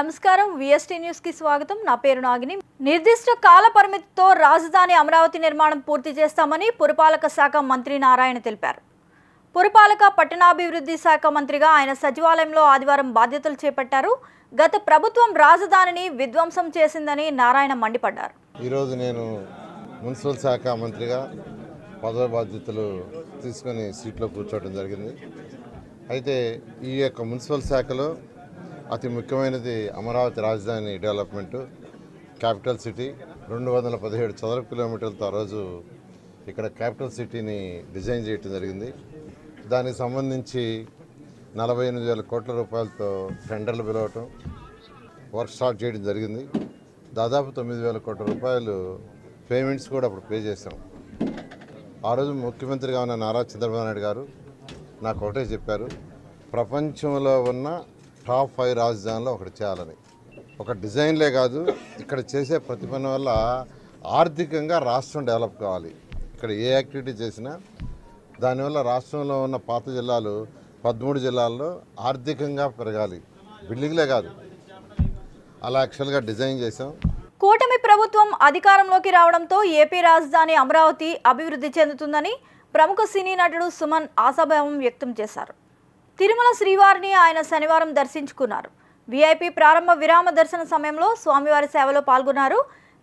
నమస్కారం VST news కి స్వాగతం. నా పేరు నాగిని. నిర్దిష్ట కాల పరిమితితో రాజధాని అమరావతి నిర్మాణం పూర్తి చేస్తామని పురపాలక శాఖ మంత్రి నారాయణ తెలిపారు. పురపాలక పట్టణాభివృద్ధి శాఖ మంత్రిగా ఆయన సచివాలయంలో ఆదివారం బాధ్యతలు చేపట్టారు. గత ప్రభుత్వం రాజధానిని విధ్వంసం చేసిందని నారాయణ మండిపడ్డారు. ఈ రోజు నేను మున్సిపల్ శాఖ మంత్రిగా పదవి బాధ్యతలు తీసుకొని సీట్లో కూర్చోవడం జరిగింది. అయితే ఈ యొక్క మున్సిపల్ శాఖలో అతి ముఖ్యమైనది అమరావతి రాజధాని డెవలప్మెంటు. క్యాపిటల్ సిటీ 217 చదరపు కిలోమీటర్లతో ఆ రోజు ఇక్కడ క్యాపిటల్ సిటీని డిజైన్ చేయడం జరిగింది. దానికి సంబంధించి 48,000 కోట్ల రూపాయలతో టెండర్లు పిలవటం, వర్క్ స్టార్ట్ చేయడం జరిగింది. దాదాపు 9,000 కోట్ల రూపాయలు పేమెంట్స్ కూడా అప్పుడు పే చేశాం. ఆ రోజు ముఖ్యమంత్రిగా ఉన్న నారా చంద్రబాబు నాయుడు గారు నాకు ఒకటే చెప్పారు, ప్రపంచంలో ఉన్న టాప్ 5 రాజధానిలో ఒకటి చేయాలని. ఒక డిజైన్లే కాదు, ఇక్కడ చేసే ప్రతి పని వల్ల ఆర్థికంగా రాష్ట్రం డెవలప్ కావాలి. ఇక్కడ ఏ యాక్టివిటీ చేసినా దానివల్ల రాష్ట్రంలో ఉన్న పాత జిల్లాలు 13 జిల్లాల్లో ఆర్థికంగా పెరగాలి. బిల్డింగ్లే కాదు, అలా యాక్చువల్గా డిజైన్ చేసాం. కూటమి ప్రభుత్వం అధికారంలోకి రావడంతో ఏపీ రాజధాని అమరావతి అభివృద్ధి చెందుతుందని ప్రముఖ సినీ నటుడు సుమన్ ఆశాభావం వ్యక్తం చేశారు. తిరుమల శ్రీవారిని ఆయన శనివారం దర్శించుకున్నారు. వీఐపీ ప్రారంభ విరామ దర్శన సమయంలో స్వామివారి సేవలో పాల్గొన్నారు.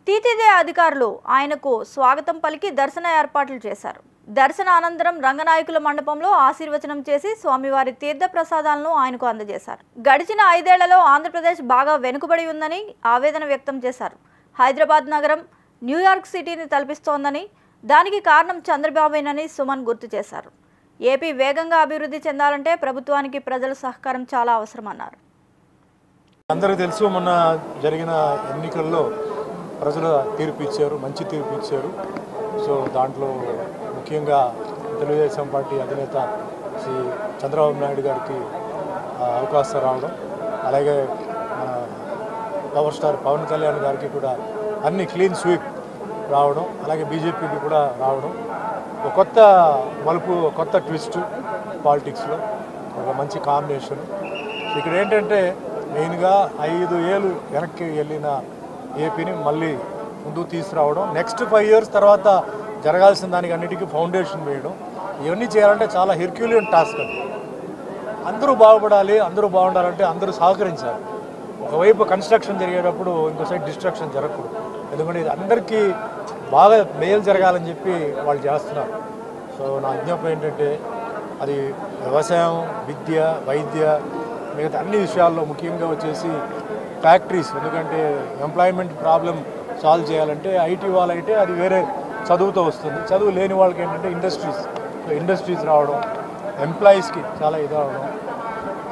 టీటీడీ అధికారులు ఆయనకు స్వాగతం పలికి దర్శన ఏర్పాట్లు చేశారు. దర్శన అనంతరం రంగనాయకుల మండపంలో ఆశీర్వచనం చేసి స్వామివారి తీర్థ ప్రసాదాలను ఆయనకు అందజేశారు. గడిచిన 5 ఏళ్లలో ఆంధ్రప్రదేశ్ బాగా వెనుకబడి ఉందని ఆవేదన వ్యక్తం చేశారు. హైదరాబాద్ నగరం న్యూయార్క్ సిటీని తలపిస్తోందని, దానికి కారణం చంద్రబాబేనని సుమన్ గుర్తు చేశారు. ఏపీ వేగంగా అభివృద్ధి చెందాలంటే ప్రభుత్వానికి ప్రజల సహకారం చాలా అవసరమన్నారు. అందరికీ తెలుసు, మొన్న జరిగిన ఎన్నికల్లో ప్రజలు తీర్పు ఇచ్చారు, మంచి తీర్పు ఇచ్చారు. సో దాంట్లో ముఖ్యంగా తెలుగుదేశం పార్టీ అధినేత శ్రీ చంద్రబాబు నాయుడు గారికి అవకాశం రావడం, అలాగే పవర్ స్టార్ పవన్ కళ్యాణ్ గారికి కూడా అన్ని క్లీన్ స్వీప్ రావడం, అలాగే బీజేపీకి కూడా రావడం, ఒక కొత్త మలుపు, కొత్త ట్విస్ట్ పాలిటిక్స్లో, ఒక మంచి కాంబినేషన్. ఇక్కడ ఏంటంటే మెయిన్గా 5 ఏళ్ళు వెనక్కి వెళ్ళిన ఏపీని మళ్ళీ ముందుకు తీసుకురావడం, నెక్స్ట్ 5 ఇయర్స్ తర్వాత జరగాల్సిన దానికి అన్నిటికీ ఫౌండేషన్ వేయడం, ఇవన్నీ చేయాలంటే చాలా హెర్క్యులియన్ టాస్క్. అది అందరూ బాగుపడాలి, అందరూ బాగుండాలంటే అందరూ సహకరించాలి. ఒకవైపు కన్స్ట్రక్షన్ జరిగేటప్పుడు ఇంకో సైడ్ డిస్ట్రక్షన్ జరగకూడదు. ఎందుకంటే ఇది అందరికీ బాగా మేలు జరగాలని చెప్పి వాళ్ళు చేస్తున్నారు. సో నా విజ్ఞాపన ఏంటంటే అది వ్యవసాయం, విద్య, వైద్య, మిగతా అన్ని విషయాల్లో ముఖ్యంగా వచ్చేసి ఫ్యాక్టరీస్. ఎందుకంటే ఎంప్లాయ్మెంట్ ప్రాబ్లం సాల్వ్ చేయాలంటే ఐటీ వాళ్ళైతే అది వేరే చదువుతో వస్తుంది. చదువు లేని వాళ్ళకి ఏంటంటే ఇండస్ట్రీస్ రావడం, ఎంప్లాయీస్కి చాలా ఇదవడం,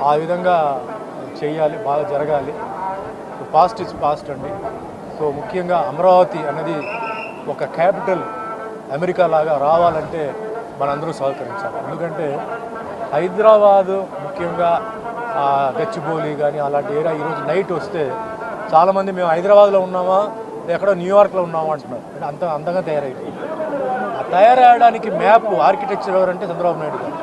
ఆ విధంగా చేయాలి, బాగా జరగాలి. పాస్ట్ ఇస్ పాస్ట్ అండి. సో ముఖ్యంగా అమరావతి అనేది ఒక క్యాపిటల్ అమెరికా లాగా రావాలంటే మనందరూ సహకరించాలి. ఎందుకంటే హైదరాబాదు ముఖ్యంగా గచ్చిబౌలి కానీ అలాంటి ఏరియా ఈరోజు నైట్ వస్తే చాలామంది మేము హైదరాబాద్లో ఉన్నామా ఎక్కడో న్యూయార్క్లో ఉన్నామా అంటున్నారు. అంటే అంత అందంగా తయారైపోయింది. ఆ తయారవడానికి మ్యాప్ ఆర్కిటెక్చర్ ఎవరంటే చంద్రబాబు నాయుడు గారు.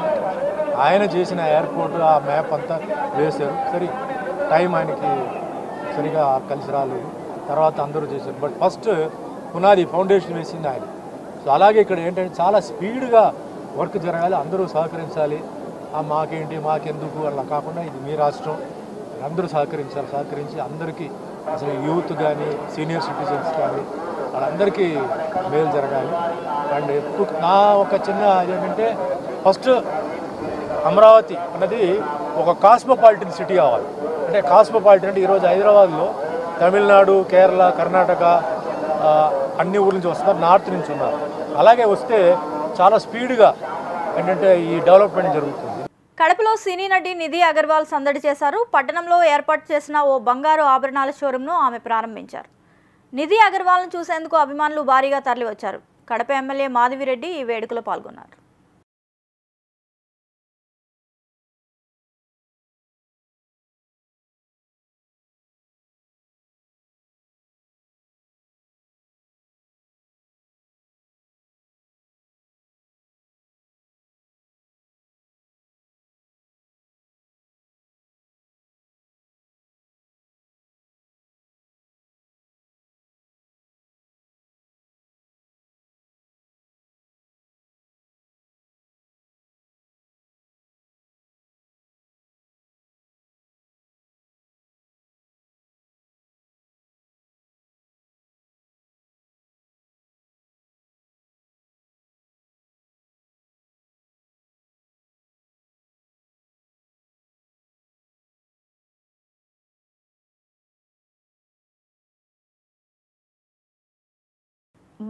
ఆయన చేసిన ఎయిర్పోర్ట్ ఆ మ్యాప్ అంతా వేశారు. సరే టైం ఆయనకి సరిగా కలిసి రాలేదు, తర్వాత అందరూ చేశారు. బట్ ఫస్ట్ పునాది ఫౌండేషన్ వేసింది ఆయన. సో అలాగే ఇక్కడ ఏంటంటే చాలా స్పీడ్గా వర్క్ జరగాలి, అందరూ సహకరించాలి. మాకేంటి మాకెందుకు అలా కాకుండా ఇది మీ రాష్ట్రం, అందరూ సహకరించి అందరికీ అసలు యూత్ కానీ సీనియర్ సిటిజన్స్ కానీ వాళ్ళందరికీ మేలు జరగాలి. అండ్ ఎప్పుడు నా ఒక చిన్న ఏంటంటే ఫస్ట్ అమరావతి అన్నది ఒక కాస్మోపాలిటన్ సిటీ కావాలి. అంటే కాస్మోపాలిటన్ అంటే ఈరోజు హైదరాబాద్లో తమిళనాడు, కేరళ, కర్ణాటక అన్ని ఊర్ల నుంచి వస్తున్నారు, నార్త్ నుంచి ఉన్నారు. అలాగే వస్తే చాలా స్పీడ్గా ఏంటంటే ఈ డెవలప్మెంట్ జరుగుతుంది. కడపలో సినీ నటి నిధి అగర్వాల్ సందడి చేశారు. పట్టణంలో ఏర్పాటు చేసిన ఓ బంగారు ఆభరణాల షోరూంను ఆమె ప్రారంభించారు. నిధి అగర్వాల్ను చూసేందుకు అభిమానులు భారీగా తరలివచ్చారు. కడప ఎమ్మెల్యే మాధవిరెడ్డి ఈ వేడుకలో పాల్గొన్నారు.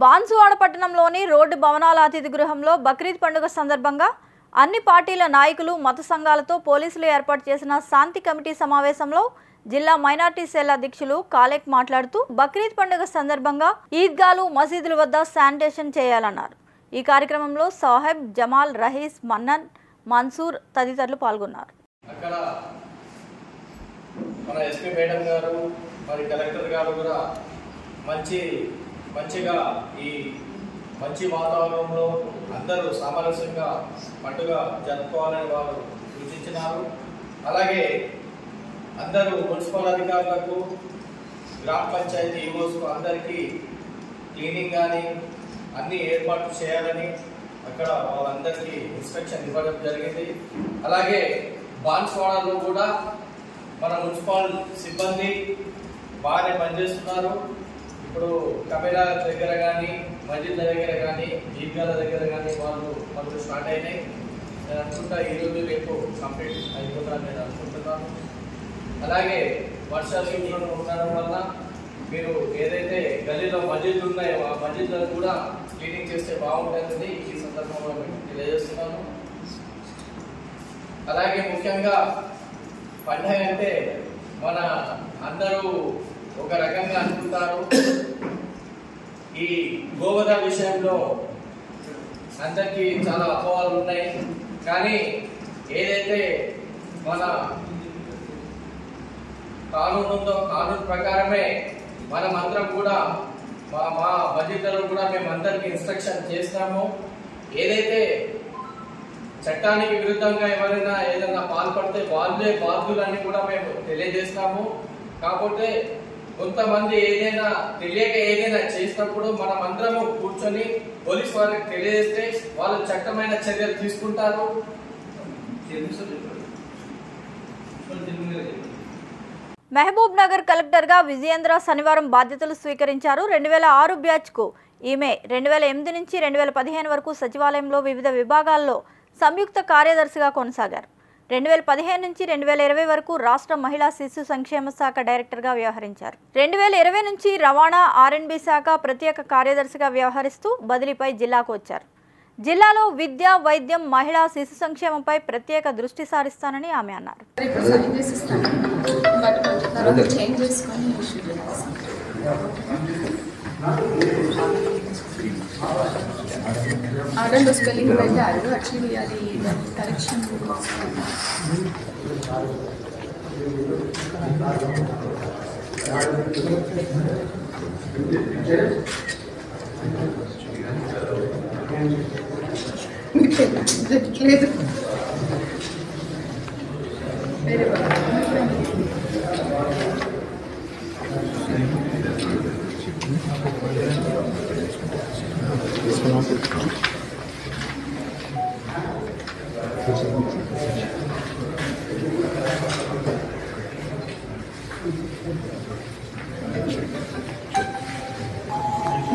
బాన్సువాడ పట్టణంలోని రోడ్డు భవనాల అతిథి గృహంలో బక్రీద్ పండుగ సందర్భంగా అన్ని పార్టీల నాయకులు మత సంఘాలతో పోలీసులు ఏర్పాటు చేసిన శాంతి కమిటీ సమావేశంలో జిల్లా మైనార్టీ సెల్ అధ్యక్షులు కాలేక్ మాట్లాడుతూ బక్రీద్ పండుగ సందర్భంగా ఈద్గాలు మసీదుల వద్ద శానిటేషన్ చేయాలన్నారు. ఈ కార్యక్రమంలో సాహెబ్, జమాల్, రహీస్, మన్నన్, మన్సూర్ తదితరులు పాల్గొన్నారు. అక్కడ మన ఎస్పీ మేడం గారు మరి కలెక్టర్ గారు కూడా మంచిగా ఈ మంచి వాతావరణంలో అందరూ సామరస్యంగా పండుగ జరుపుకోవాలని వారు సూచించినారు. అలాగే అందరూ మున్సిపల్ అధికారులకు, గ్రామ పంచాయతీ ఈవోస్కు అందరికీ క్లీనింగ్ కానీ అన్ని ఏర్పాట్లు చేయాలని అక్కడ వాళ్ళందరికీ ఇన్స్ట్రక్షన్ ఇవ్వడం జరిగింది. అలాగే బాన్స్వాడలో కూడా మన మున్సిపల్ సిబ్బంది బాగానే పనిచేస్తున్నారు. ఇప్పుడు కెమెరా దగ్గర కానీ, మస్జిద్ల దగ్గర కానీ, ఈద్గాల దగ్గర కానీ వాళ్ళు స్టార్ట్ అయినాయి. నేను అనుకుంటా ఈరోజు రేపు కంప్లీట్ అయిపోతారని నేను అనుకుంటున్నాను. అలాగే వర్షాలు ఉండడం వల్ల మీరు ఏదైతే గల్లీలో మస్జిద్లు ఉన్నాయో ఆ మస్జిద్లను కూడా క్లీనింగ్ చేస్తే బాగుంటుందని ఈ సందర్భంలో మేము తెలియజేస్తున్నాను. అలాగే ముఖ్యంగా పండుగ అంటే మన అందరూ ఒక రకంగా అనుకుంటారు. ఈ గోవధ విషయంలో అందరికీ చాలా అపోహలు ఉన్నాయి. కానీ ఏదైతే మన కానూన్ ఉందో కానూన్ ప్రకారమే మనమందరం కూడా మా మస్జిద్లలో కూడా మేము అందరికీ ఇన్స్ట్రక్షన్ చేస్తాము. ఏదైతే చట్టానికి విరుద్ధంగా ఎవరైనా ఏదైనా పాల్పడితే వాళ్ళే బాధ్యులని కూడా మేము తెలియజేస్తాము. కాకపోతే కొంతమంది ఏదైనా తెలియక ఏదైనా చేసినప్పుడు మనం అందరము కూర్చొని పోలీస్ వారికి తెలియజేస్తే వాళ్ళు చట్టమైన చర్యలు తీసుకుంటారు. మహబూబ్ నగర్ కలెక్టర్గా విజయేంద్ర శనివారం బాధ్యతలు స్వీకరించారు. 2006 బ్యాచ్కు ఈమె 2008 నుంచి 2015 వరకు సచివాలయంలో వివిధ విభాగాల్లో సంయుక్త కార్యదర్శిగా కొనసాగారు. 2015 నుంచి 2020 వరకు రాష్ట్ర మహిళా శిశు సంక్షేమ శాఖ డైరెక్టర్గా వ్యవహరించారు. 2020 నుంచి రవాణా, R&B శాఖ ప్రత్యేక కార్యదర్శిగా వ్యవహరిస్తూ బదిలీపై జిల్లాకు వచ్చారు. జిల్లాలో విద్య, వైద్యం, మహిళా శిశు సంక్షేమంపై ప్రత్యేక దృష్టి సారిస్తానని ఆమె అన్నారు. ఆర్డర్లో స్పెల్లింగ్ పెట్టారు. యాక్చువల్లీ అది కరెక్షన్ లేదు. వేరే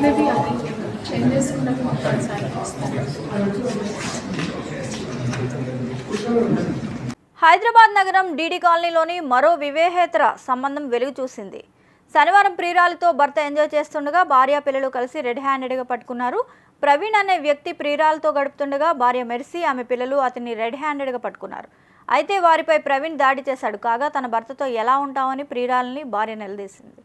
మేబీ అది చేంజ్ చేసుకున్నది మొత్తం సైన్ చేస్తాను. హైదరాబాద్ నగరం డీడీ కాలనీలోని మరో వివాహేతర సంబంధం వెలుగు చూసింది. శనివారం ప్రియురాలితో భర్త ఎంజాయ్ చేస్తుండగా భార్య పిల్లలు కలిసి రెడ్ హ్యాండెడ్గా పట్టుకున్నారు. ప్రవీణ్ అనే వ్యక్తి ప్రియురాలతో గడుపుతుండగా భార్య మెర్సీ, ఆమె పిల్లలు అతన్ని రెడ్ హ్యాండెడ్గా పట్టుకున్నారు. అయితే వారిపై ప్రవీణ్ దాడి చేశాడు. కాగా తన భర్తతో ఎలా ఉంటామని ప్రియురాలని భార్య నిలదీసింది.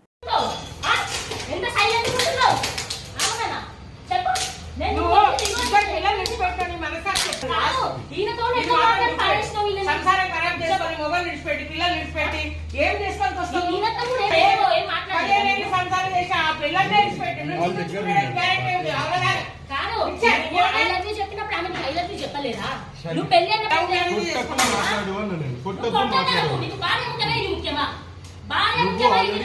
చెప్పలేదా నువ్వు పెళ్లి ముఖ్యమా? భార్య ముఖ్యమా?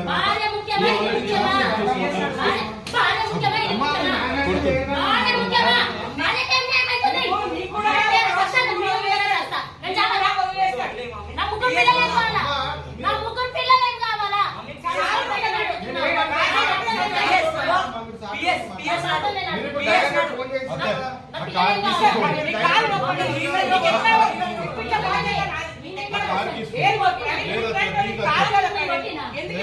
భార్య ముఖ్యమా? నా ముగ్గురు పిల్లలేం కావాలా? నా ముగ్గురు పిల్లలేం కావాలా? ఎందుకు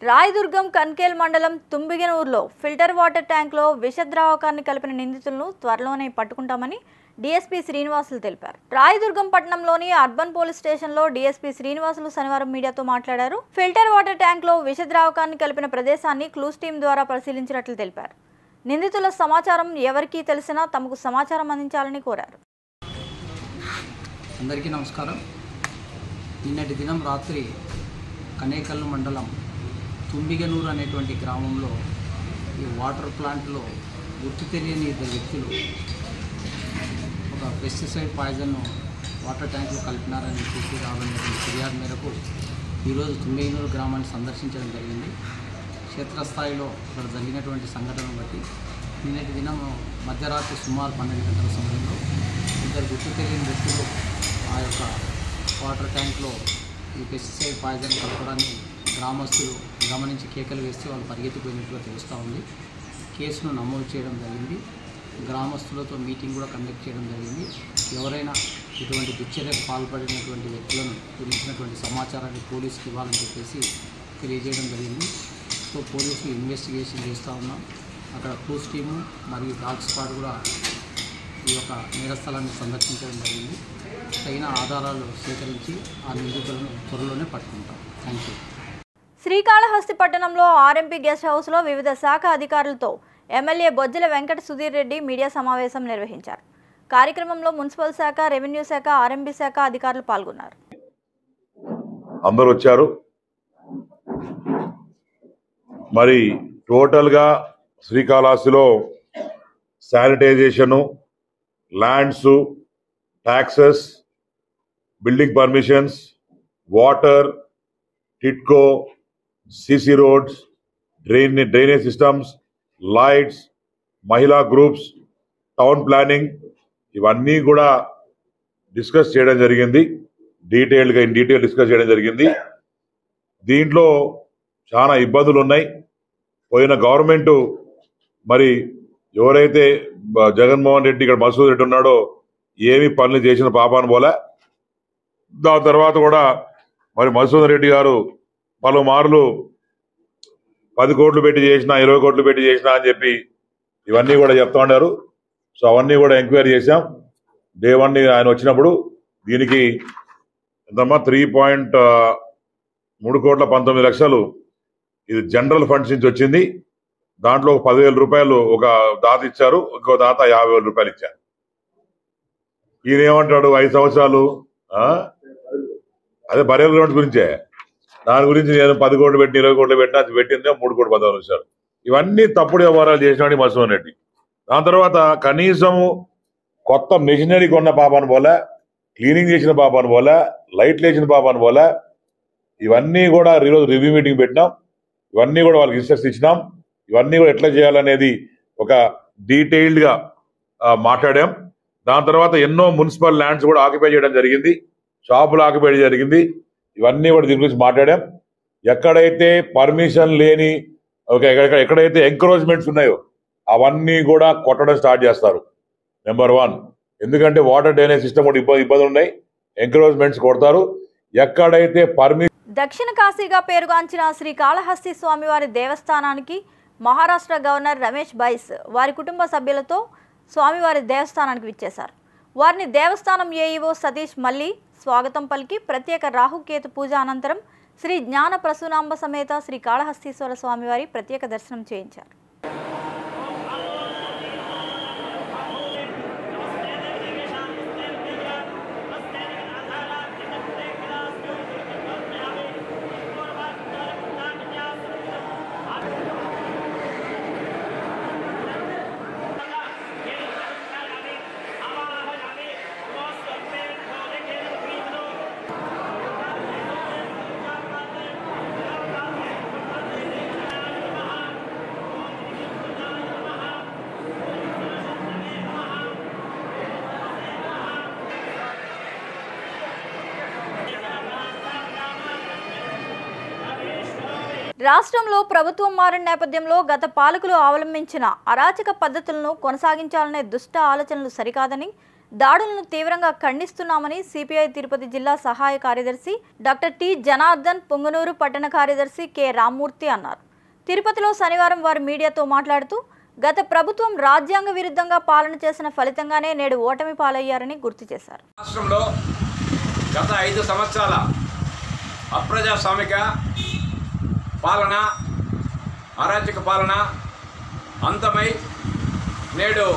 రాయదుర్గం కన్కేల్ మండలం తుంబిగనూరులో ఫిల్టర్ వాటర్ ట్యాంక్లో విషద్రావకాన్ని కలిపిన నిందితులను త్వరలోనే పట్టుకుంటామని డీఎస్పీ శ్రీనివాసులు తెలిపారు. రాయదుర్గం పట్టణంలోని అర్బన్ పోలీస్ స్టేషన్లో డీఎస్పీ శ్రీనివాసులు శనివారం మీడియాతో మాట్లాడారు. ఫిల్టర్ వాటర్ ట్యాంక్లో విషద్రావకాన్ని కలిపిన ప్రదేశాన్ని క్లూస్ టీం ద్వారా పరిశీలించినట్లు తెలిపారు. నిందితుల సమాచారం ఎవరికీ తెలిసినా తమకు సమాచారం అందించాలని కోరారు. అందరికీ నమస్కారం. నిన్నటి దినం రాత్రి కనేకల్ మండలం తుంబిగనూరు అనేటువంటి గ్రామంలో ఈ వాటర్ ప్లాంట్లో గుర్తు తెలియని ఇద్దరు వ్యక్తులు ఒక పెస్టిసైడ్ పాయిజన్ను వాటర్ ట్యాంక్లో కలిపినారని చూసి రావడం ఫిర్యాదు మేరకు ఈరోజు తుంబిగనూరు గ్రామాన్ని సందర్శించడం జరిగింది. క్షేత్రస్థాయిలో అక్కడ జరిగినటువంటి సంఘటనను బట్టి నిన్నటి దినం మధ్యరాత్రి సుమారు 12 గంటల సమయంలో ఇద్దరు గుర్తు తెలియని వ్యక్తులు ఆ యొక్క వాటర్ ట్యాంక్లో ఈ పెస్టిసైడ్ పాయిజన్ కలపడాన్ని గ్రామస్తులు గమనించి కేకలు వేస్తే వాళ్ళు పరిగెత్తిపోయినట్టుగా తెలుస్తూ ఉంది. కేసును నమోదు చేయడం జరిగింది. గ్రామస్తులతో మీటింగ్ కూడా కండక్ట్ చేయడం జరిగింది. ఎవరైనా ఇటువంటి దుశ్చర్యకు పాల్పడినటువంటి వ్యక్తులను గురించినటువంటి సమాచారాన్ని పోలీసుకి ఇవ్వాలని చెప్పేసి తెలియజేయడం జరిగింది. సో పోలీసులు ఇన్వెస్టిగేషన్ చేస్తూ ఉన్నాం. అక్కడ క్లూస్ టీము మరియు డాగ్ స్క్వాడ్ కూడా ఈ యొక్క నేరస్థలాన్ని సందర్శించడం జరిగింది. తగిన ఆధారాలు సేకరించి ఆ నిందితులను త్వరలోనే పట్టుకుంటాం. Thank you. శ్రీకాళహస్తి పట్టణంలో ఆర్ఎంపీ గెస్ట్ హౌస్లో వివిధ శాఖ అధికారులతో ఎమ్మెల్యే బొజ్జల వెంకట సుధీర్ రెడ్డి మీడియా సమావేశం నిర్వహించారు. కార్యక్రమంలో మున్సిపల్ శాఖ, రెవెన్యూ శాఖ, ఆర్ఎంపీ శాఖ అధికారులు పాల్గొన్నారు. అందరూ వచ్చారు. మరి టోటల్గా శ్రీకాళహస్తిలో sanitization, lands, taxes, building permissions, water, TIDCO, CC roads, drainage systems, lights, మహిళా గ్రూప్స్, టౌన్ ప్లానింగ్ ఇవన్నీ కూడా డిస్కస్ చేయడం జరిగింది. ఇన్ డీటెయిల్ డిస్కస్ చేయడం జరిగింది. దీంట్లో చాలా ఇబ్బందులు ఉన్నాయి. పోయిన గవర్నమెంట్ మరి ఎవరైతే జగన్మోహన్ రెడ్డి ఇక్కడ మసూద్ రెడ్డి ఉన్నాడో ఏమి పనులు చేసిన పాపాను పోలే. దాని తర్వాత కూడా మరి మసూద్ రెడ్డి గారు పలుమార్లు 10 కోట్లు పెట్టి చేసినా 20 కోట్లు పెట్టి చేసినా అని చెప్పి ఇవన్నీ కూడా చెప్తా ఉన్నారు. సో అవన్నీ కూడా ఎంక్వైరీ చేశాం. డే 1 ఆయన వచ్చినప్పుడు దీనికి ఎంతమ్మా 3,19,00,000 ఇది జనరల్ ఫండ్స్ నుంచి వచ్చింది. దాంట్లో 10,000 రూపాయలు ఒక దాత ఇచ్చారు, ఇంకో దాత 50,000 రూపాయలు ఇచ్చారు. ఈయన ఏమంటాడు 5 సంవత్సరాలు అదే బరియల్ గ్రౌండ్స్ గురించే, దాని గురించి నేను 10 కోట్లు పెట్టి 20 కోట్లు పెట్టినా అది పెట్టిందే 3 కోట్లు 10 నిమిషాలు. ఇవన్నీ తప్పుడు వ్యవహారాలు చేసినాడు మసూద్ రెడ్డి. దాని తర్వాత కనీసం కొత్త మెషినరీ కొన్న పాపాను పోలే, క్లీనింగ్ చేసిన పాపాను పోలే, లైట్లు వేసిన పాపాను పోలే. ఇవన్నీ కూడా ఈరోజు రివ్యూ మీటింగ్ పెట్టినాం. ఇవన్నీ కూడా వాళ్ళకి ఇన్స్ట్రక్షన్ ఇచ్చినాం. ఇవన్నీ కూడా ఎట్లా చేయాలనేది ఒక డీటెయిల్డ్గా మాట్లాడాం. దాని తర్వాత ఎన్నో మున్సిపల్ ల్యాండ్స్ కూడా ఆక్యుపై చేయడం జరిగింది, షాపులు ఆక్యుపై జరిగింది. ఇవన్నీ కూడా దీని గురించి మాట్లాడాం. ఎక్కడైతే పర్మిషన్ లేని ఎక్కడైతే ఎంక్రోచ్మెంట్స్ ఉన్నాయో అవన్నీ కూడా కొట్టడం స్టార్ట్ చేస్తారు. నెంబర్ 1, ఎందుకంటే వాటర్ డ్రైనేజ్ సిస్టమ్ కూడా ఇబ్బందులు ఉన్నాయి, ఎంక్రోచ్మెంట్స్ కొడతారు. ఎక్కడైతే దక్షిణ కాశీగా పేరుగాంచిన శ్రీకాళహస్తి స్వామివారి దేవస్థానానికి మహారాష్ట్ర గవర్నర్ రమేష్ బైస్ వారి కుటుంబ సభ్యులతో స్వామివారి దేవస్థానానికి విచ్చేశారు. వారిని దేవస్థానం ఏఈఓ సతీష్ మల్లి స్వాగతం పలికి ప్రత్యేక రాహుకేతు పూజ అనంతరం శ్రీ జ్ఞాన ప్రసూనాంబ సమేత శ్రీకాళహస్తీశ్వర స్వామివారి ప్రత్యేక దర్శనం చేయించారు. రాష్ట్రంలో ప్రభుత్వం మారిన నేపథ్యంలో గత పాలకులు అవలంబించిన అరాచక పద్ధతులను కొనసాగించాలనే దుష్ట ఆలోచనలు సరికాదని, దాడులను తీవ్రంగా ఖండిస్తున్నామని సిపిఐ తిరుపతి జిల్లా సహాయ కార్యదర్శి డాక్టర్ టి జనార్దన్, పొంగనూరు పట్టణ కార్యదర్శి కె రామ్మూర్తి అన్నారు. తిరుపతిలో శనివారం వారు మీడియాతో మాట్లాడుతూ గత ప్రభుత్వం రాజ్యాంగ విరుద్ధంగా పాలన చేసిన ఫలితంగానే నేడు ఓటమి పాలయ్యారని గుర్తు చేశారు. రాష్ట్రంలో గత 5 సంవత్సరాల అప్రజాస్వామిక పాలన, అరాచక పాలన అంతమై నేడు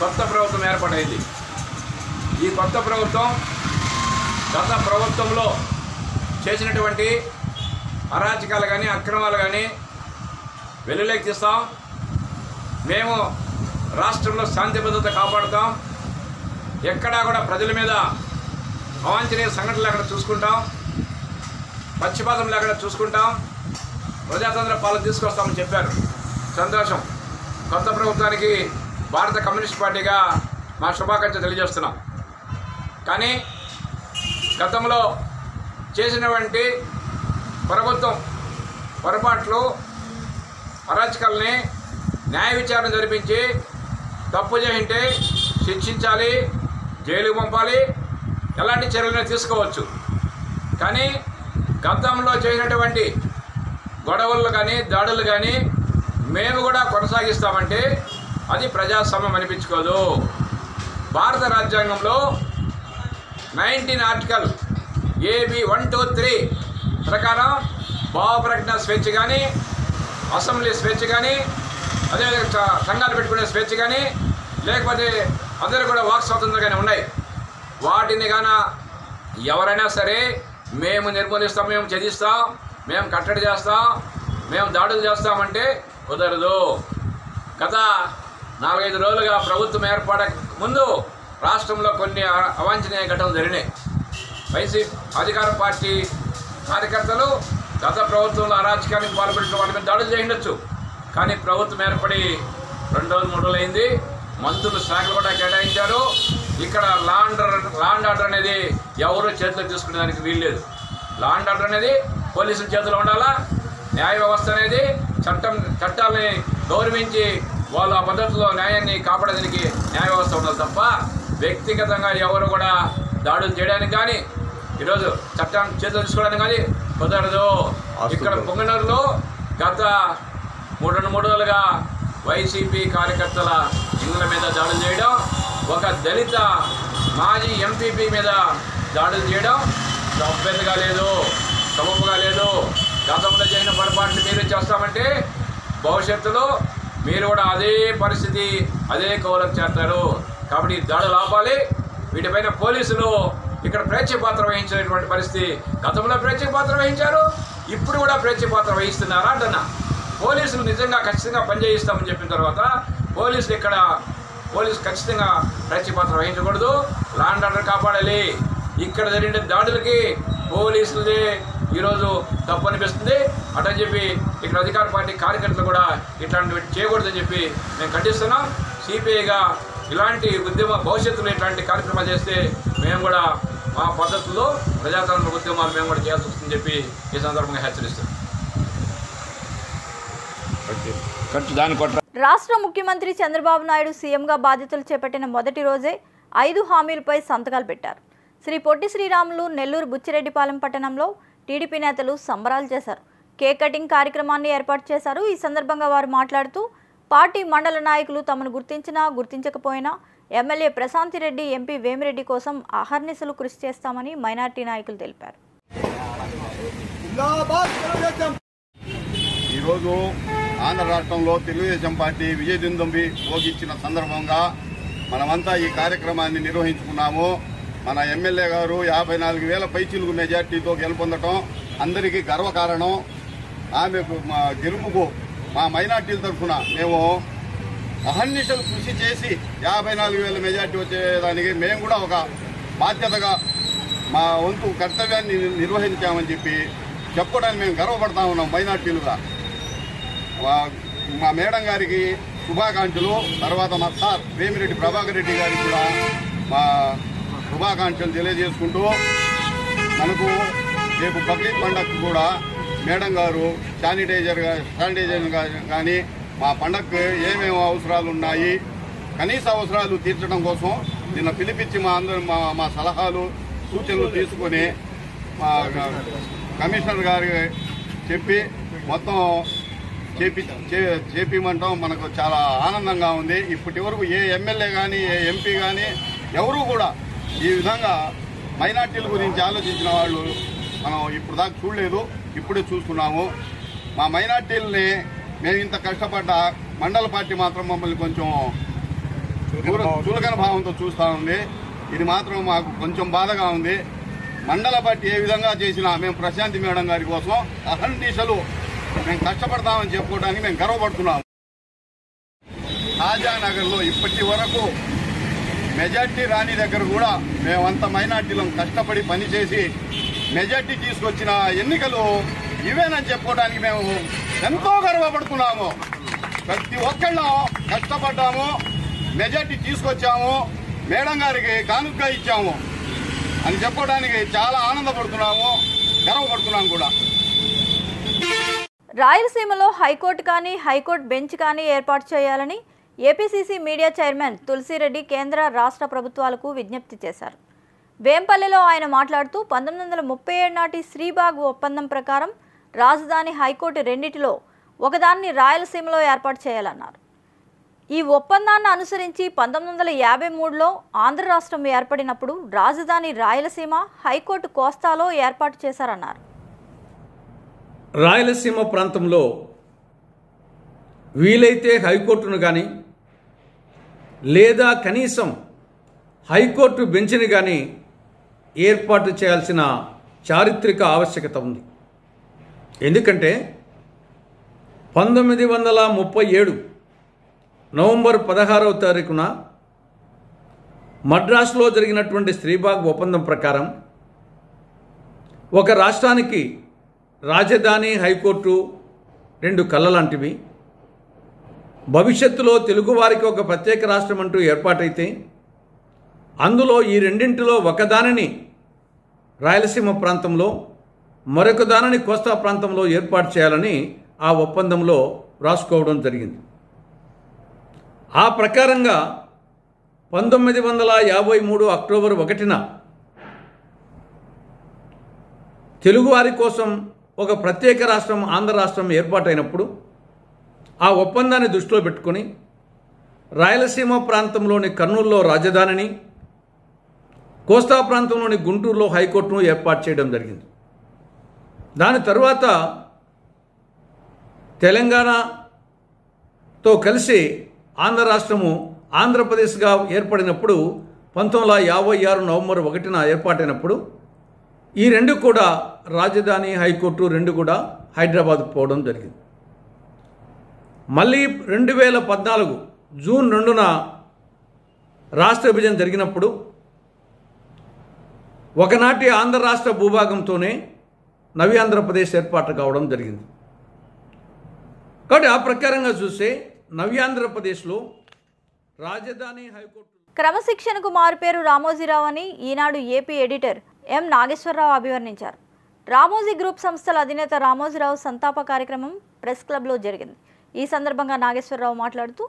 కొత్త ప్రభుత్వం ఏర్పడైంది. ఈ కొత్త ప్రభుత్వం గత ప్రభుత్వంలో చేసినటువంటి అరాచకాలు కానీ అక్రమాలు కానీ వెలుగులోకి తీస్తాం. మేము రాష్ట్రంలో శాంతి భద్రత కాపాడుతాం. ఎక్కడా కూడా ప్రజల మీద అవాంఛనీయ సంఘటనలు లేకుండా చూసుకుంటాం. పక్షపాతం లేకుండా చూసుకుంటాం. ప్రజాతంత్ర పాలన తీసుకొస్తామని చెప్పారు. సంతోషం. కొత్త ప్రభుత్వానికి భారత కమ్యూనిస్ట్ పార్టీగా మా శుభాకాంక్షలు తెలియజేస్తున్నాం. కానీ గతంలో చేసినటువంటి ప్రభుత్వం పొరపాట్లు, అరాచకాలని న్యాయ విచారణ జరిపించి తప్పు చేయింటే శిక్షించాలి, జైలుకు పంపాలి, ఎలాంటి చర్యలను తీసుకోవచ్చు. కానీ గతంలో చేసినటువంటి గొడవలు కానీ దాడులు కానీ మేము కూడా కొనసాగిస్తామంటే అది ప్రజాస్వామ్యం అనిపించుకోదు. భారత రాజ్యాంగంలో 19 ఆర్టికల్ AB 1, 2, 3 ప్రకారం భావ ప్రకటన స్వేచ్ఛ కానీ, అసెంబ్లీ స్వేచ్ఛ కానీ, అదేవిధంగా సంఘాలు పెట్టుకునే స్వేచ్ఛ కానీ, లేకపోతే అందరూ కూడా వాక్ స్వాతంత్రంగానే ఉన్నాయి. వాటిని గాన ఎవరైనా సరే మేము నిర్మూలిస్తాం, మేము ఛేదిస్తాం, మేము కట్టడి చేస్తాం, మేము దాడులు చేస్తామంటే కుదరదు. గత 4-5 రోజులుగా ప్రభుత్వం ఏర్పడక ముందు రాష్ట్రంలో కొన్ని అవాంఛనీయ ఘటనలు జరిగినాయి. వైసీపీ అధికార పార్టీ కార్యకర్తలు గత ప్రభుత్వంలో అరాచకానికి పాల్పడిన వాళ్ళ మీద దాడులు చేయిండొచ్చు. కానీ ప్రభుత్వం ఏర్పడి 2 రోజులు 3 రోజులు అయింది. మంత్రులు శాఖలు కూడా కేటాయించారు. ఇక్కడ లా అండ్ ఆర్డర్ అనేది ఎవరు చేతిలో తీసుకునేదానికి వీల్లేదు. లా అండ్ ఆర్డర్ అనేది పోలీసుల చేతిలో ఉండాలా. న్యాయ వ్యవస్థ అనేది చట్టాలని గౌరవించి వాళ్ళు ఆ పద్ధతిలో న్యాయాన్ని కాపాడడానికి న్యాయ వ్యవస్థ ఉండాలి తప్ప వ్యక్తిగతంగా ఎవరు కూడా దాడులు చేయడానికి కానీ, ఈరోజు చట్టాన్ని చేతిలో తీసుకోవడానికి కానీ కుదరదు. ఇక్కడ పొంగనూరులో గత 3 రోజులుగా వైసీపీ కార్యకర్తల ఇళ్ల మీద దాడులు చేయడం, ఒక దళిత మాజీ ఎంపీపీ మీద దాడులు చేయడం సభ్యతగా లేదు, సబబుగా లేదు. గతంలో చేసిన పొరపాట్లు మీరు చేస్తామంటే భవిష్యత్తులో మీరు కూడా అదే పరిస్థితి, అదే కౌలకు చేస్తారు. కాబట్టి దాడులు ఆపాలి. వీటిపైన పోలీసులు ఇక్కడ ప్రేక్షక పాత్ర వహించినటువంటి పరిస్థితి. గతంలో ప్రేక్షక పాత్ర వహించారు, ఇప్పుడు కూడా ప్రేక్షక పాత్ర వహిస్తున్నారా అంటున్నా. పోలీసులు నిజంగా ఖచ్చితంగా పనిచేయిస్తామని చెప్పిన తర్వాత పోలీసు ఖచ్చితంగా ప్రేక్షక పాత్ర వహించకూడదు. లా అండ్ ఆర్డర్ కాపాడాలి. ఇక్కడ జరిగిన దాడులకి పోలీసులదే ఈరోజు తప్పు అనిపిస్తుంది. అటని చెప్పి ఇక్కడ అధికార పార్టీ కార్యకర్తలు కూడా ఇట్లాంటివి చేయకూడదని చెప్పి మేము ఖండిస్తున్నాం. సిపిఐగా ఇలాంటి భవిష్యత్తులో ఇట్లాంటి కార్యక్రమాలు చేస్తే మేము కూడా మా పద్ధతుల్లో ప్రజాతంత్ర ఉద్యమాలు మేము కూడా చేయాల్సి వస్తుందని చెప్పి ఈ సందర్భంగా హెచ్చరిస్తున్నాం. రాష్ట్ర ముఖ్యమంత్రి చంద్రబాబు నాయుడు సీఎంగా బాధ్యతలు చేపట్టిన మొదటి రోజే 5 హామీలపై సంతకాలు పెట్టారు. శ్రీ పొట్టి శ్రీరాములు నెల్లూరు బుచ్చిరెడ్డిపాలెం పట్టణంలో టీడీపీ నేతలు సంబరాలు చేశారు. కేక్ కటింగ్ కార్యక్రమాన్ని ఏర్పాటు చేశారు. ఈ సందర్భంగా వారు మాట్లాడుతూ పార్టీ మండల నాయకులు తమను గుర్తించినా గుర్తించకపోయినా ఎమ్మెల్యే ప్రశాంతిరెడ్డి, ఎంపీ వేమిరెడ్డి కోసం అహర్నిశలు కృషి చేస్తామని మైనార్టీ నాయకులు తెలిపారు. ఈరోజు ఆంధ్ర రాష్ట్రంలో తెలుగుదేశం పార్టీ విజయదుందుబి మోగించిన సందర్భంగా మనమంతా ఈ కార్యక్రమాన్ని నిర్వహించుకున్నాము. మన ఎమ్మెల్యే గారు 54,000 పైచిలుగు మెజార్టీతో గెలుపొందటం అందరికీ గర్వకారణం. ఆమెకు మా గెలుపుకు మా మైనార్టీల తరఫున మేము అహర్నిశలు కృషి చేసి 54,000 మెజార్టీ వచ్చేదానికి మేము కూడా ఒక బాధ్యతగా మా వంతు కర్తవ్యాన్ని నిర్వహించామని చెప్పి చెప్పుకోవడానికి మేము గర్వపడతా ఉన్నాం మైనార్టీలుగా. మా మేడం గారికి శుభాకాంక్షలు. తర్వాత మా సార్ వేమిరెడ్డి ప్రభాకర్ రెడ్డి గారికి కూడా మా శుభాకాంక్షలు తెలియజేసుకుంటూ మనకు రేపు బక్రీద్ పండుగకు కూడా మేడం గారు శానిటైజర్ కానీ మా పండగకు ఏమేమి అవసరాలు ఉన్నాయి కనీస అవసరాలు తీర్చడం కోసం నిన్న పిలిపించి మా సలహాలు సూచనలు తీసుకొని మా కమిషనర్ గారి చెప్పి మొత్తం చేపిమంటాం మనకు చాలా ఆనందంగా ఉంది. ఇప్పటి వరకు ఏ ఎమ్మెల్యే కానీ ఏ ఎంపీ కానీ ఎవరూ కూడా ఈ విధంగా మైనార్టీల గురించి ఆలోచించిన వాళ్ళు మనం ఇప్పుడు దాకా చూడలేదు, ఇప్పుడే చూస్తున్నాము. మా మైనార్టీలని మేము ఇంత కష్టపడ్డా మండల పార్టీ మాత్రం మమ్మల్ని కొంచెం చులకన భావంతో చూస్తూ ఉంది. ఇది మాత్రం మాకు కొంచెం బాధగా ఉంది. మండల పార్టీ ఏ విధంగా చేసినా మేము ప్రశాంతి మేడం గారి కోసం అహర్నిశలు మేము కష్టపడతామని చెప్పుకోవడానికి మేము గర్వపడుతున్నాము. తాజానగర్లో ఇప్పటి వరకు మెజార్టీ రాని దగ్గర కూడా మేమంతా మైనార్టీలను కష్టపడి పనిచేసి మెజార్టీ తీసుకొచ్చిన ఎన్నికలు ఇవేనని చెప్పుకోవడానికి మేము ఎంతో గర్వపడుతున్నాము. ప్రతి ఒక్కళ్ళం కష్టపడ్డాము, మెజార్టీ తీసుకొచ్చాము, మేడం గారికి కానుకగా ఇచ్చాము అని చెప్పుకోవడానికి చాలా ఆనందపడుతున్నాము, గర్వపడుతున్నాము కూడా. రాయలసీమలో హైకోర్టు కానీ హైకోర్టు బెంచ్ కానీ ఏర్పాటు చేయాలని ఏపీసీసీ మీడియా చైర్మన్ తులసిరెడ్డి కేంద్ర రాష్ట్ర ప్రభుత్వాలకు విజ్ఞప్తి చేశారు. వేంపల్లిలో ఆయన మాట్లాడుతూ 1937 నాటి శ్రీబాగ్ ఒప్పందం ప్రకారం రాజధాని హైకోర్టు రెండిటిలో ఒకదాన్ని రాయలసీమలో ఏర్పాటు చేయాలన్నారు. ఈ ఒప్పందాన్ని అనుసరించి 1953లో ఆంధ్ర రాష్ట్రం ఏర్పడినప్పుడు రాజధాని రాయలసీమ, హైకోర్టు కోస్తాలో ఏర్పాటు చేశారన్నారు. రాయలసీమ ప్రాంతంలో వీలైతే హైకోర్టును కానీ లేదా కనీసం హైకోర్టు బెంచ్ని కానీ ఏర్పాటు చేయాల్సిన చారిత్రక ఆవశ్యకత ఉంది. ఎందుకంటే 1937 నవంబర్ 16వ తారీఖున మద్రాసులో జరిగినటువంటి శ్రీబాగ్ ఒప్పందం ప్రకారం ఒక రాష్ట్రానికి రాజధాని, హైకోర్టు రెండు కళ్ళ లాంటివి. భవిష్యత్తులో తెలుగువారికి ఒక ప్రత్యేక రాష్ట్రం అంటూ ఏర్పాటైతే అందులో ఈ రెండింటిలో ఒకదానిని రాయలసీమ ప్రాంతంలో, మరొక దానిని కోస్తా ప్రాంతంలో ఏర్పాటు చేయాలని ఆ ఒప్పందంలో రాసుకోవడం జరిగింది. ఆ ప్రకారంగా 1953 అక్టోబర్ 1న తెలుగువారి కోసం ఒక ప్రత్యేక రాష్ట్రం ఆంధ్ర రాష్ట్రం ఏర్పాటైనప్పుడు ఆ ఒప్పందాన్ని దృష్టిలో పెట్టుకొని రాయలసీమ ప్రాంతంలోని కర్నూలులో రాజధానిని, కోస్తా ప్రాంతంలోని గుంటూరులో హైకోర్టును ఏర్పాటు చేయడం జరిగింది. దాని తరువాత తెలంగాణతో కలిసి ఆంధ్ర రాష్ట్రము ఆంధ్రప్రదేశ్గా ఏర్పడినప్పుడు 1956 నవంబర్ 1న ఏర్పాటైనప్పుడు ఈ రెండు కూడా రాజధాని, హైకోర్టు రెండు కూడా హైదరాబాద్కు పోవడం జరిగింది. మళ్ళీ 2014 జూన్ 2న రాష్ట్ర విభజన జరిగినప్పుడు ఒకనాటి ఆంధ్ర రాష్ట్ర భూభాగంతోనే నవి ఆంధ్రప్రదేశ్ ఏర్పాటు కావడం జరిగింది. కాబట్టి ఆ ప్రకారంగా చూస్తే నవి ఆంధ్రప్రదేశ్లో రాజధాని, హైకోర్టు. క్రమశిక్షణకు మారుపేరు రామోజీరావు అని ఈనాడు ఏపీ ఎడిటర్ ఎం నాగేశ్వరరావు అభివర్ణించారు. రామోజీ గ్రూప్ సంస్థల అధినేత రామోజీరావు సంతాప కార్యక్రమం ప్రెస్ క్లబ్లో జరిగింది. ఈ సందర్భంగా నాగేశ్వరరావు మాట్లాడుతూ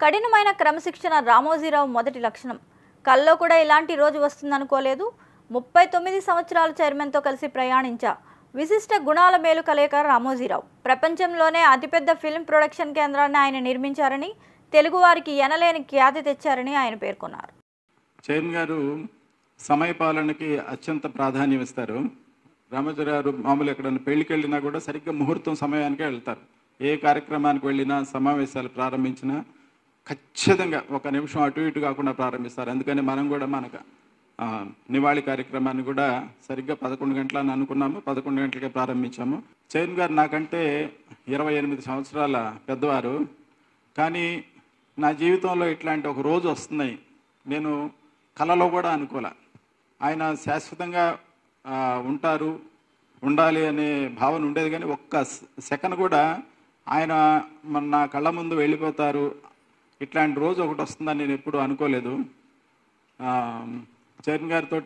కఠినమైన క్రమశిక్షణ రామోజీరావు మొదటి లక్షణం. కల్లో కూడా ఇలాంటి రోజు వస్తుందనుకోలేదు. 39 సంవత్సరాల చైర్మన్తో కలిసి ప్రయాణించా. విశిష్ట గుణాల మేలు కలయిక రామోజీరావు. ప్రపంచంలోనే అతిపెద్ద ఫిల్మ్ ప్రొడక్షన్ కేంద్రాన్ని ఆయన నిర్మించారని, తెలుగువారికి ఎనలేని ఖ్యాతి తెచ్చారని ఆయన పేర్కొన్నారు. చైర్మన్ గారు సమయపాలనకి అత్యంత ప్రాధాన్యం ఇస్తారు. రామోజీరావు మామూలు ఎక్కడైనా పెళ్లికి వెళ్ళినా కూడా సరిగ్గా ముహూర్తం సమయానికే వెళ్తారు. ఏ కార్యక్రమానికి వెళ్ళినా, సమావేశాలు ప్రారంభించినా ఖచ్చితంగా 1 నిమిషం అటు ఇటు కాకుండా ప్రారంభిస్తారు. అందుకని మనం కూడా మనకు నివాళి కార్యక్రమాన్ని కూడా సరిగ్గా 11 గంటలని అనుకున్నాము, 11 గంటలకే ప్రారంభించాము. చైర్మన్ గారు నాకంటే 28 సంవత్సరాల పెద్దవారు. కానీ నా జీవితంలో ఇట్లాంటి ఒక రోజు వస్తుందని నేను కలలో కూడా అనుకోలే. ఆయన శాశ్వతంగా ఉండాలి అనే భావన ఉండేది. కానీ ఒక్క సెకండ్ కూడా ఆయన నా కళ్ళ ముందు వెళ్ళిపోతారు, ఇట్లాంటి రోజు ఒకటి వస్తుందని నేను ఎప్పుడూ అనుకోలేదు. చైర్మన్ గారితో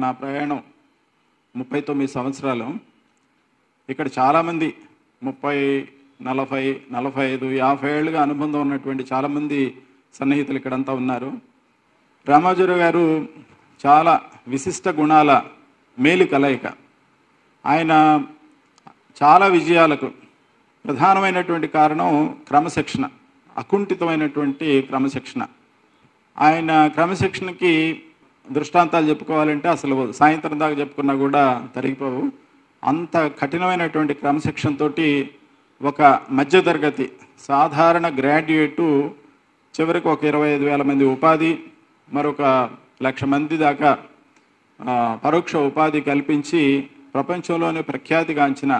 నా ప్రయాణం 39 సంవత్సరాలు. ఇక్కడ చాలామంది 30, 40, 45, 50 ఏళ్ళుగా అనుబంధం ఉన్నటువంటి చాలామంది సన్నిహితులు ఇక్కడంతా ఉన్నారు. రామోజీరావు గారు చాలా విశిష్ట గుణాల మేలు కలయిక. ఆయన చాలా విజయాలకు ప్రధానమైనటువంటి కారణం క్రమశిక్షణ, అకుంఠితమైనటువంటి క్రమశిక్షణ. ఆయన క్రమశిక్షణకి దృష్టాంతాలు చెప్పుకోవాలంటే అసలు సాయంత్రం దాకా చెప్పుకున్నా కూడా తరిగిపోవు. అంత కఠినమైనటువంటి క్రమశిక్షణతో ఒక మధ్యతరగతి సాధారణ గ్రాడ్యుయేటు చివరికి ఒక 25,000 మంది ఉపాధి, మరొక 1,00,000 మంది దాకా పరోక్ష ఉపాధి కల్పించి ప్రపంచంలోనే ప్రఖ్యాతిగాంచిన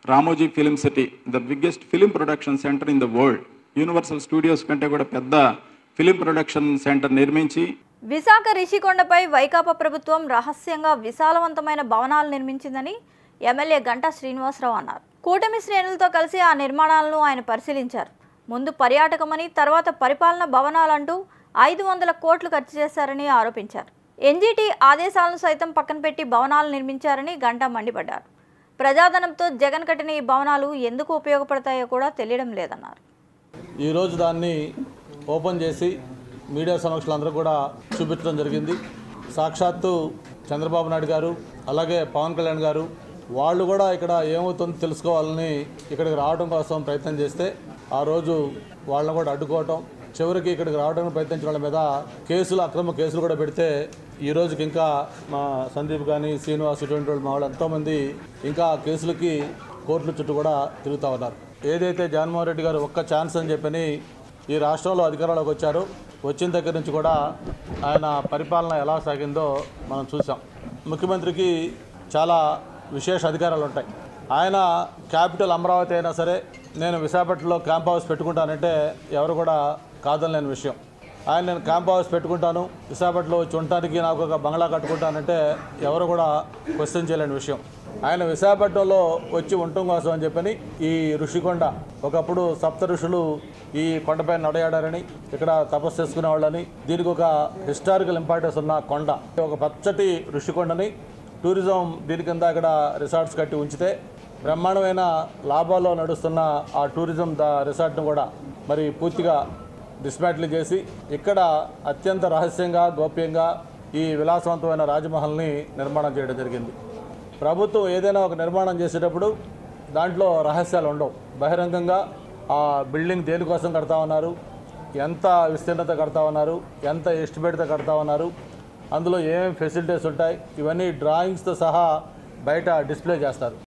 Ramoji film city, the biggest film production centre in the world, Universal Studios కంటే కూడా పెద్ద ఫిలిం ప్రొడక్షన్ సెంటర్ నిర్మించి విశాఖ రిషికొండపై వైకాపా ప్రభుత్వం రహస్యంగా విశాలవంతమైన భవనాలు నిర్మించిందని ఎమ్మెల్యే గంటా శ్రీనివాసరావు అన్నారు. కూటమి శ్రేణులతో కలిసి ఆ నిర్మాణాలను ఆయన పరిశీలించారు. ముందు పర్యాటకమని, తర్వాత పరిపాలన భవనాలంటూ 500 కోట్లు ఖర్చు చేశారని ఆరోపించారు. ఎన్జీటీ ఆదేశాలను సైతం పక్కన పెట్టి భవనాలు నిర్మించారని గంటా మండిపడ్డారు. ప్రజాధనంతో జగన్ కట్టిన ఈ భవనాలు ఎందుకు ఉపయోగపడతాయో కూడా తెలియడం లేదన్నారు. ఈరోజు దాన్ని ఓపెన్ చేసి మీడియా సమక్షంలో అందరూ కూడా చూపించడం జరిగింది. సాక్షాత్తు చంద్రబాబు నాయుడు గారు, అలాగే పవన్ కళ్యాణ్ గారు వాళ్ళు కూడా ఇక్కడ ఏమవుతుందో తెలుసుకోవాలని ఇక్కడికి రావడం కోసం ప్రయత్నం చేస్తే ఆ రోజు వాళ్ళని కూడా అడ్డుకోవటం, చివరికి ఇక్కడికి రావడానికి ప్రయత్నించిన వాళ్ళ మీద అక్రమ కేసులు కూడా పెడితే ఈ రోజుకి ఇంకా మా సందీప్ కానీ, శ్రీనివాస్, ఇటువంటి వాళ్ళు మా వాళ్ళు ఎంతోమంది ఇంకా కేసులకి కోర్టుల చుట్టూ కూడా తిరుగుతూ ఉన్నారు. ఏదైతే జగన్మోహన్ రెడ్డి గారు ఒక్క ఛాన్స్ అని చెప్పని ఈ రాష్ట్రంలో అధికారంలోకి వచ్చారు, వచ్చిన దగ్గర నుంచి కూడా ఆయన పరిపాలన ఎలా సాగిందో మనం చూసాం. ముఖ్యమంత్రికి చాలా విశేష అధికారాలు ఉంటాయి. ఆయన క్యాపిటల్ అమరావతి అయినా సరే నేను విశాఖపట్నంలో క్యాంప్ హౌస్ పెట్టుకుంటానంటే ఎవరు కూడా కాదనలేని విషయం. నేను క్యాంప్ హౌస్ పెట్టుకుంటాను, విశాఖపట్నంలో వచ్చి ఉండటానికి నాకు ఒక బంగ్లా కట్టుకుంటానంటే ఎవరు కూడా క్వశ్చన్ చేయలేని విషయం. ఆయన విశాఖపట్నంలో వచ్చి ఉండటం కోసం అని చెప్పని ఈ ఋషికొండ, ఒకప్పుడు సప్త ఋషులు ఈ కొండపైన నడయాడారని, ఇక్కడ తపస్సు చేసుకునే వాళ్ళని, దీనికి ఒక హిస్టారికల్ ఇంపార్టెన్స్ ఉన్న కొండ, ఒక పచ్చటి ఋషికొండని టూరిజం దీని కింద ఇక్కడ రిసార్ట్స్ కట్టి ఉంచితే బ్రహ్మాండమైన లాభాల్లో నడుస్తున్న ఆ టూరిజం రిసార్ట్ను కూడా మరి పూర్తిగా డిస్మాంటిల్ చేసి ఇక్కడ అత్యంత రహస్యంగా, గోప్యంగా ఈ విలాసవంతమైన రాజమహల్ని నిర్మాణం చేయడం జరిగింది. ప్రభుత్వం ఏదైనా ఒక నిర్మాణం చేసేటప్పుడు దాంట్లో రహస్యాలు ఉండవు. బహిరంగంగా ఆ బిల్డింగ్ దేనికోసం కడతా ఉన్నారు, ఎంత విస్తీర్ణత కడతా ఉన్నారు, ఎంత ఎస్టిమేట్తో కడతా ఉన్నారు, అందులో ఏమేమి ఫెసిలిటీస్ ఉంటాయి, ఇవన్నీ డ్రాయింగ్స్తో సహా బయట డిస్ప్లే చేస్తారు.